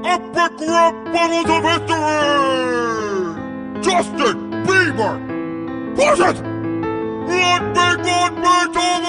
Epic rap battles of history! Justin Bieber! Push it! Let Beethoven begin!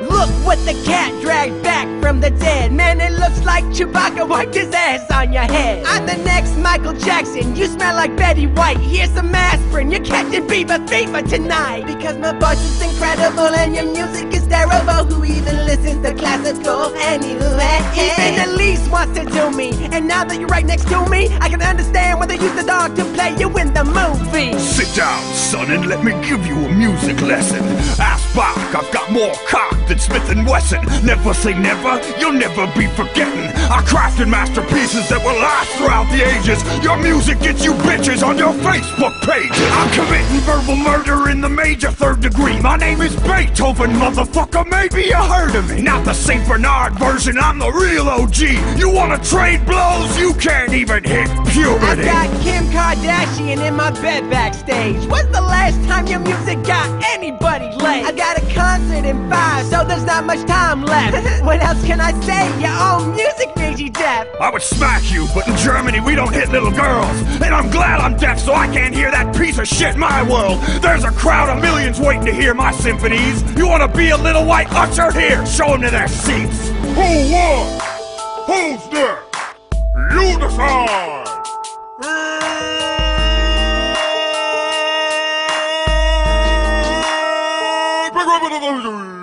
Look what the cat dragged back from the dead. Man, it looks like Chewbacca wiped his ass on your head. I'm the next Michael Jackson. You smell like Betty White. Here's some aspirin. You're catching fever tonight. Because my voice is incredible and your music is terrible. Who even listens to classical anyway? Even Elise wants to do me. And now that you're right next to me, I can understand why they use the dog to play you in the movie. Sit down, son, and let me give you a music lesson. Ask Bach, I've got more cock than Smith & Wesson. Never say never, you'll never be forgetting. I crafted masterpieces that will last throughout the ages. Your music gets you bitches on your Facebook pages. I'm committing verbal murder in the major third degree. My name is Beethoven, motherfucker, maybe you heard of me. Not the St. Bernard version, I'm the real OG. You wanna trade blows? You can't even hit puberty. I got Kim Kardashian in my bed backstage. When's the last time your music got anybody laid? I got a concert in 5, so there's not much time left. What else can I say? Your own music made you deaf. I would smack you, but in Germany we don't hit little girls. And I'm glad I'm deaf so I can't hear that piece of shit my world. There's a crowd of millions waiting to hear my symphonies. You wanna be a little white usher? Here, show them to their seats. Who won? Who's next? You decide! Big